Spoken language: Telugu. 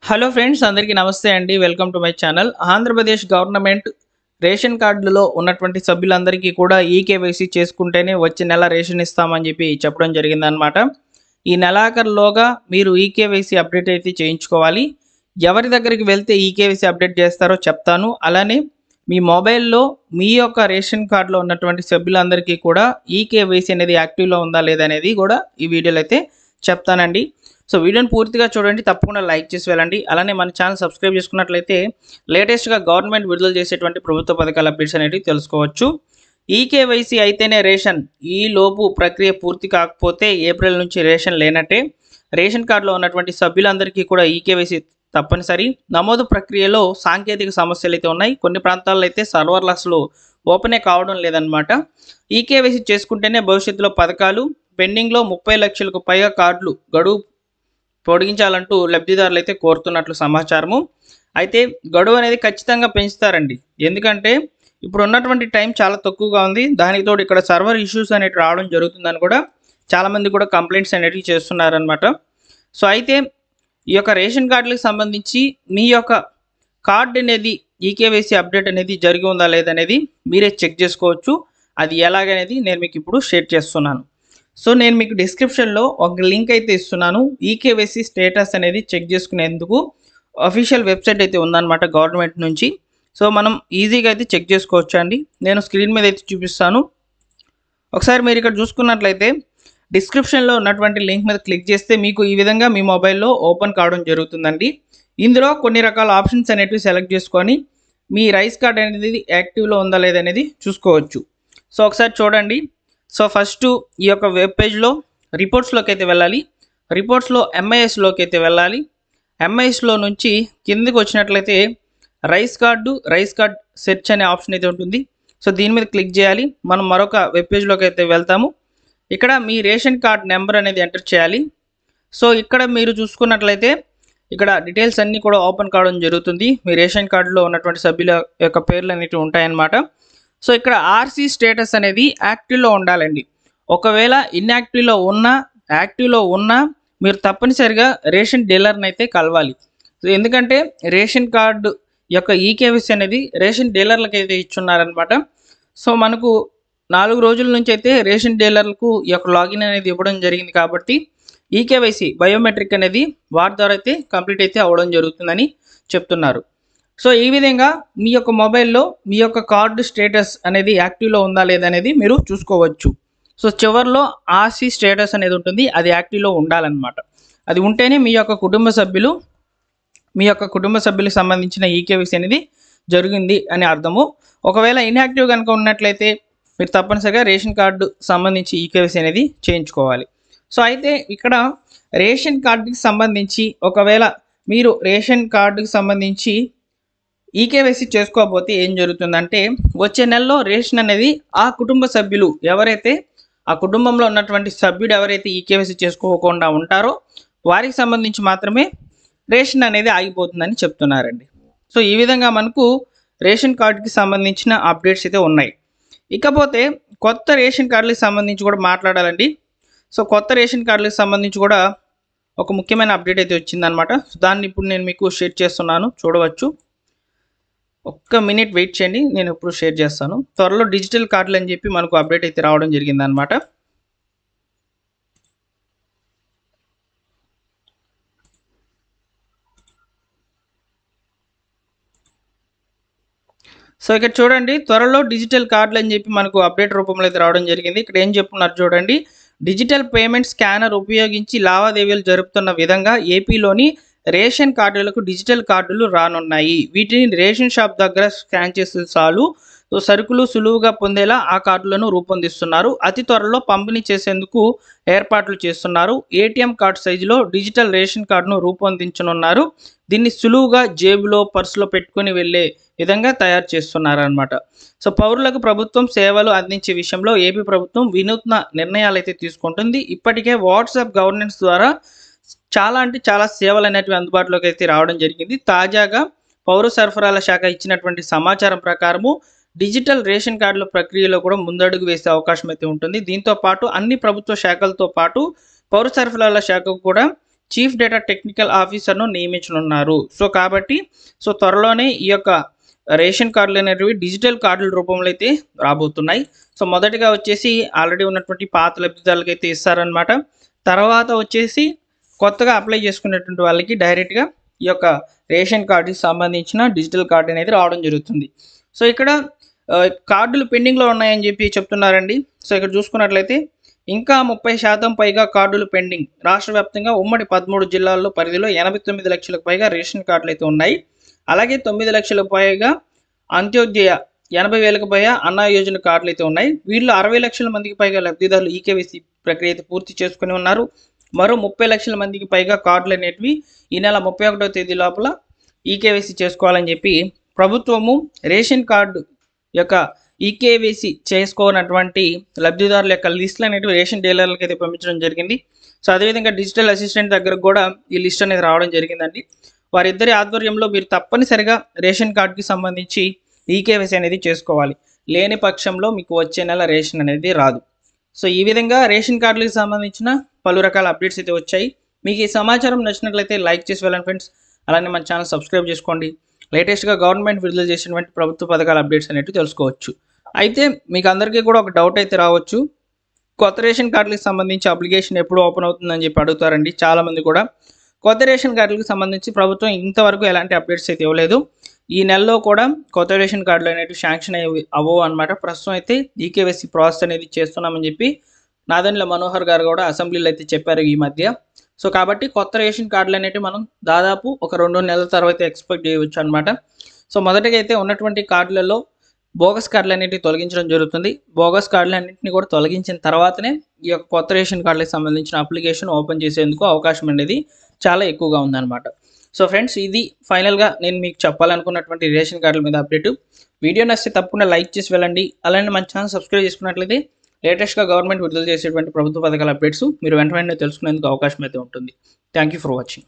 హలో ఫ్రెండ్స్, అందరికీ నమస్తే అండి. Welcome to my channel. Andhra Pradesh government ration కార్డులో ఉన్నటువంటి సభ్యులందరికీ కూడా ఈకేవైసీ చేసుకుంటేనే వచ్చే నెల రేషన్ ఇస్తామని చెప్పడం జరిగిందనమాట. ఈ నెలాఖరులోగా మీరు ఈకేవైసీ అప్డేట్ అయితే చేయించుకోవాలి. ఎవరి దగ్గరికి వెళ్తే ఈకేవైసీ అప్డేట్ చేస్తారో చెప్తాను. అలానే మీ మొబైల్లో మీ యొక్క రేషన్ కార్డులో ఉన్నటువంటి సభ్యులందరికీ కూడా ఈకేవైసీ అనేది యాక్టివ్లో ఉందా లేదా అనేది కూడా ఈ వీడియోలో అయితే చెప్తానండి. సో వీడియోని పూర్తిగా చూడండి, తప్పకుండా లైక్ చేసి వెళ్ళండి. అలానే మన ఛానల్ సబ్స్క్రైబ్ చేసుకున్నట్లయితే లేటెస్ట్గా గవర్నమెంట్ విడుదల చేసేటువంటి ప్రభుత్వ పథకాల అప్డేట్స్ అనేవి తెలుసుకోవచ్చు. ఈకేవైసీ అయితేనే రేషన్. ఈ లోపు ప్రక్రియ పూర్తి కాకపోతే ఏప్రిల్ నుంచి రేషన్ లేనట్టే. రేషన్ కార్డులో ఉన్నటువంటి సభ్యులందరికీ కూడా ఈకేవైసీ తప్పనిసరి. నమోదు ప్రక్రియలో సాంకేతిక సమస్యలు అయితే ఉన్నాయి. కొన్ని ప్రాంతాల్లో అయితే సర్వర్లు అసలు ఓపెనే కావడం లేదనమాట. ఈకేవైసీ చేసుకుంటేనే భవిష్యత్తులో పథకాలు. పెండింగ్లో 30 లక్షలకు పైగా కార్డులు గడువు పొడిగించాలంటూ లబ్ధిదారులు అయితే కోరుతున్నట్లు సమాచారము. అయితే గడువు అనేది ఖచ్చితంగా పెంచుతారండి. ఎందుకంటే ఇప్పుడు ఉన్నటువంటి టైం చాలా తక్కువగా ఉంది. దానికి తోడు ఇక్కడ సర్వర్ ఇష్యూస్ అనేవి రావడం జరుగుతుందని కూడా చాలామంది కూడా కంప్లైంట్స్ అనేవి చేస్తున్నారనమాట. సో అయితే ఈ యొక్క రేషన్ కార్డులకు సంబంధించి మీ యొక్క కార్డు అనేది ఈకేవైసీ అప్డేట్ అనేది జరిగి ఉందా లేదనేది మీరే చెక్ చేసుకోవచ్చు. అది ఎలాగనేది నేను మీకు ఇప్పుడు షేర్ చేస్తున్నాను. సో నేను మీకు డిస్క్రిప్షన్లో ఒక లింక్ అయితే ఇస్తున్నాను. ఈకేవైసీ స్టేటస్ అనేది చెక్ చేసుకునేందుకు అఫీషియల్ వెబ్సైట్ అయితే ఉందన్నమాట గవర్నమెంట్ నుంచి. సో మనం ఈజీగా అయితే చెక్ చేసుకోవచ్చు అండి. నేను స్క్రీన్ మీద అయితే చూపిస్తాను. ఒకసారి మీరు ఇక్కడ చూసుకున్నట్లయితే డిస్క్రిప్షన్లో ఉన్నటువంటి లింక్ మీద క్లిక్ చేస్తే మీకు ఈ విధంగా మీ మొబైల్లో ఓపెన్ కావడం జరుగుతుందండి. ఇందులో కొన్ని రకాల ఆప్షన్స్ అనేవి సెలెక్ట్ చేసుకొని మీ రైస్ కార్డ్ అనేది యాక్టివ్లో ఉందా లేదనేది చూసుకోవచ్చు. సో ఒకసారి చూడండి. సో ఫస్ట్ ఈ యొక్క వెబ్ పేజ్లో రిపోర్ట్స్లోకి అయితే వెళ్ళాలి. రిపోర్ట్స్లో ఎంఐఎస్లోకి అయితే వెళ్ళాలి. ఎంఐఎస్లో నుంచి కిందకి వచ్చినట్లయితే రైస్ కార్డ్ సెర్చ్ అనే ఆప్షన్ అయితే ఉంటుంది. సో దీని మీద క్లిక్ చేయాలి. మనం మరొక వెబ్ పేజ్లోకి అయితే వెళ్తాము. ఇక్కడ మీ రేషన్ కార్డ్ నెంబర్ అనేది ఎంటర్ చేయాలి. సో ఇక్కడ మీరు చూసుకున్నట్లయితే ఇక్కడ డీటెయిల్స్ అన్నీ కూడా ఓపెన్ కావడం జరుగుతుంది. మీ రేషన్ కార్డులో ఉన్నటువంటి సభ్యుల యొక్క పేర్లు అనేవి ఉంటాయన్నమాట. సో ఇక్కడ ఆర్సీ స్టేటస్ అనేది యాక్టివ్లో ఉండాలండి. ఒకవేళ ఇన్యాక్టివ్లో ఉన్నా మీరు తప్పనిసరిగా రేషన్ డీలర్ని అయితే కలవాలి. సో ఎందుకంటే రేషన్ కార్డు యొక్క ఈకేవైసీ అనేది రేషన్ డీలర్లకు అయితే ఇచ్చున్నారనమాట. సో మనకు 4 రోజుల నుంచి అయితే రేషన్ డీలర్లకు ఈ యొక్క లాగిన్ అనేది ఇవ్వడం జరిగింది. కాబట్టి ఈకేవైసీ బయోమెట్రిక్ అనేది వాటి ద్వారా అయితే కంప్లీట్ అయితే అవ్వడం జరుగుతుందని చెప్తున్నారు. సో ఈ విధంగా మీ యొక్క మొబైల్లో మీ యొక్క కార్డు స్టేటస్ అనేది యాక్టివ్లో ఉందా లేదనేది మీరు చూసుకోవచ్చు. సో చివరిలో ఆర్సీ స్టేటస్ అనేది ఉంటుంది. అది యాక్టివ్లో ఉండాలన్నమాట. అది ఉంటేనే మీ యొక్క కుటుంబ సభ్యులకు సంబంధించిన ఈకేవైసీ అనేది జరిగింది అని అర్థము. ఒకవేళ ఇన్యాక్టివ్ కనుక ఉన్నట్లయితే మీరు తప్పనిసరిగా రేషన్ కార్డు సంబంధించి ఈకేవైసీ అనేది చేయించుకోవాలి. సో అయితే ఇక్కడ రేషన్ కార్డుకి సంబంధించి ఒకవేళ మీరు రేషన్ కార్డుకి సంబంధించి ఈకేవైసీ చేసుకోకపోతే ఏం జరుగుతుందంటే వచ్చే నెలలో రేషన్ అనేది ఆ కుటుంబ సభ్యులు ఎవరైతే ఆ కుటుంబంలో ఉన్నటువంటి సభ్యుడు ఎవరైతే ఈకేవైసీ చేసుకోకుండా ఉంటారో వారికి సంబంధించి మాత్రమే రేషన్ అనేది ఆగిపోతుందని చెప్తున్నారండి. సో ఈ విధంగా మనకు రేషన్ కార్డుకి సంబంధించిన అప్డేట్స్ అయితే ఉన్నాయి. ఇకపోతే కొత్త రేషన్ కార్డులకు సంబంధించి కూడా మాట్లాడాలండి. సో కొత్త రేషన్ కార్డులకు సంబంధించి కూడా ఒక ముఖ్యమైన అప్డేట్ అయితే వచ్చిందనమాట. దాన్ని ఇప్పుడు నేను మీకు షేర్ చేస్తున్నాను, చూడవచ్చు. ఒక్క మినిట్ వెయిట్ చేయండి, నేను ఇప్పుడు షేర్ చేస్తాను. త్వరలో డిజిటల్ కార్డులు అని చెప్పి మనకు అప్డేట్ అయితే రావడం జరిగిందనమాట. సో ఇక్కడ చూడండి, త్వరలో డిజిటల్ కార్డులు అని చెప్పి మనకు అప్డేట్ రూపంలో అయితే రావడం జరిగింది. ఇక్కడ ఏం చెప్తున్నారు చూడండి. డిజిటల్ పేమెంట్ స్కానర్ ఉపయోగించి లావాదేవీలు జరుపుతున్న విధంగా ఏపీలోని రేషన్ కార్డులకు డిజిటల్ కార్డులు రానున్నాయి. వీటిని రేషన్ షాప్ దగ్గర స్కాన్ చేస్తే చాలు సరుకులు సులువుగా పొందేలా ఆ కార్డులను రూపొందిస్తున్నారు. అతి త్వరలో పంపిణీ చేసేందుకు ఏర్పాట్లు చేస్తున్నారు. ఏటీఎం కార్డు సైజులో డిజిటల్ రేషన్ కార్డును రూపొందించనున్నారు. దీన్ని సులువుగా జేబులో పర్సులో పెట్టుకుని వెళ్ళే విధంగా తయారు చేస్తున్నారు అనమాట. సో పౌరులకు ప్రభుత్వం సేవలు అందించే విషయంలో ఏపీ ప్రభుత్వం వినూత్న నిర్ణయాలు అయితే తీసుకుంటుంది. ఇప్పటికే వాట్సాప్ గవర్నెన్స్ ద్వారా చాలా సేవలు అనేటివి అందుబాటులోకి అయితే రావడం జరిగింది. తాజాగా పౌర సరఫరాల శాఖ ఇచ్చినటువంటి సమాచారం ప్రకారము డిజిటల్ రేషన్ కార్డుల ప్రక్రియలో కూడా ముందడుగు వేసే అవకాశం అయితే ఉంటుంది. దీంతో పాటు అన్ని ప్రభుత్వ శాఖలతో పాటు పౌర సరఫరాల శాఖకు కూడా చీఫ్ డేటా టెక్నికల్ ఆఫీసర్ను నియమించనున్నారు. సో కాబట్టి త్వరలోనే ఈ యొక్క రేషన్ కార్డులు అనేటివి డిజిటల్ కార్డుల రూపంలో అయితే రాబోతున్నాయి. సో మొదటిగా వచ్చేసి ఆల్రెడీ ఉన్నటువంటి పాత లబ్ధిదారులకు అయితే ఇస్తారనమాట. తర్వాత వచ్చేసి కొత్తగా అప్లై చేసుకునేటువంటి వాళ్ళకి డైరెక్ట్గా ఈ యొక్క రేషన్ కార్డుకి సంబంధించిన డిజిటల్ కార్డు అనేది రావడం జరుగుతుంది. సో ఇక్కడ కార్డులు పెండింగ్లో ఉన్నాయని చెప్పి చెప్తున్నారండి. సో ఇక్కడ చూసుకున్నట్లయితే ఇంకా 30% పైగా కార్డులు పెండింగ్. రాష్ట్ర వ్యాప్తంగా ఉమ్మడి 13 జిల్లాల్లో పరిధిలో 89 లక్షలకు పైగా రేషన్ కార్డులు అయితే ఉన్నాయి. అలాగే 9 లక్షలకు పైగా అంత్యోదయ, 80,000కు పైగా అన్నా యోజన కార్డులు అయితే ఉన్నాయి. వీళ్ళు 60 లక్షల మందికి పైగా లబ్ధిదారులు ఈకేవైసీ ప్రక్రియ అయితే పూర్తి చేసుకుని ఉన్నారు. మరో 30 లక్షల మందికి పైగా కార్డులు అనేటివి ఈ నెల 31వ తేదీ లోపల ఈకేవైసీ చేసుకోవాలని చెప్పి ప్రభుత్వము రేషన్ కార్డు యొక్క ఈకేవైసీ చేసుకోనటువంటి లబ్ధిదారుల యొక్క లిస్టులు అనేటివి రేషన్ డీలర్లకు అయితే పంపించడం జరిగింది. సో అదేవిధంగా డిజిటల్ అసిస్టెంట్ దగ్గరకు కూడా ఈ లిస్ట్ అనేది రావడం జరిగిందండి. వారిద్దరి ఆధ్వర్యంలో మీరు తప్పనిసరిగా రేషన్ కార్డుకి సంబంధించి ఈకేవైసీ అనేది చేసుకోవాలి. లేని పక్షంలో మీకు వచ్చే నెల రేషన్ అనేది రాదు. సో ఈ విధంగా రేషన్ కార్డులకు సంబంధించిన పలు రకాల అప్డేట్స్ అయితే వచ్చాయి. మీకు ఈ సమాచారం నచ్చినట్లయితే లైక్ చేసి వెళ్ళండి ఫ్రెండ్స్. అలానే మన ఛానల్ సబ్స్క్రైబ్ చేసుకోండి. లేటెస్ట్గా గవర్నమెంట్ విడుదల చేసినటువంటి ప్రభుత్వ పథకాల అప్డేట్స్ అనేవి తెలుసుకోవచ్చు. అయితే మీకు అందరికీ కూడా ఒక డౌట్ అయితే రావచ్చు, కొత్త రేషన్ కార్డులకు సంబంధించి అప్లికేషన్ ఎప్పుడు ఓపెన్ అవుతుందని చెప్పి అడుగుతారండి చాలామంది కూడా. కొత్త రేషన్ కార్డులకు సంబంధించి ప్రభుత్వం ఇంతవరకు ఎలాంటి అప్డేట్స్ అయితే ఇవ్వలేదు. ఈ నెలలో కూడా కొత్త రేషన్ కార్డులు అనేవి శాంక్షన్ అవ్వవు అనమాట. ప్రస్తుతం అయితే ఈకేవైసీ ప్రాసెస్ అనేది చేస్తున్నామని చెప్పి నాదెండ్ల మనోహర్ గారు కూడా అసెంబ్లీలో అయితే చెప్పారు ఈ మధ్య. సో కాబట్టి కొత్త రేషన్ కార్డులు అనేవి మనం దాదాపు ఒక 2 నెలల తర్వాత ఎక్స్పెక్ట్ చేయవచ్చు అనమాట. సో మొదటిగా అయితే ఉన్నటువంటి కార్డులలో బోగస్ కార్డులు అనేవి తొలగించడం జరుగుతుంది. బోగస్ కార్డులు అన్నింటినీ కూడా తొలగించిన తర్వాతనే ఈ యొక్క కొత్త రేషన్ కార్డులకు సంబంధించిన అప్లికేషన్ ఓపెన్ చేసేందుకు అవకాశం అనేది చాలా ఎక్కువగా ఉందన్నమాట. సో ఫ్రెండ్స్, ఇది ఫైనల్గా నేను మీకు చెప్పాలనుకున్నటువంటి రేషన్ కార్డుల మీద అప్డేట్. వీడియో నచ్చితే తప్పకుండా లైక్ చేసి వెళ్ళండి. అలానే మన ఛానల్ సబ్స్క్రైబ్ చేసుకున్నట్లయితే లేటెస్ట్గా గవర్నమెంట్ విడుదల చేసేటువంటి ప్రభుత్వ పథకాల అప్డేట్స్ మీరు వెంటనే తెలుసుకునేందుకు అవకాశం అయితే ఉంటుంది. Thank you for watching.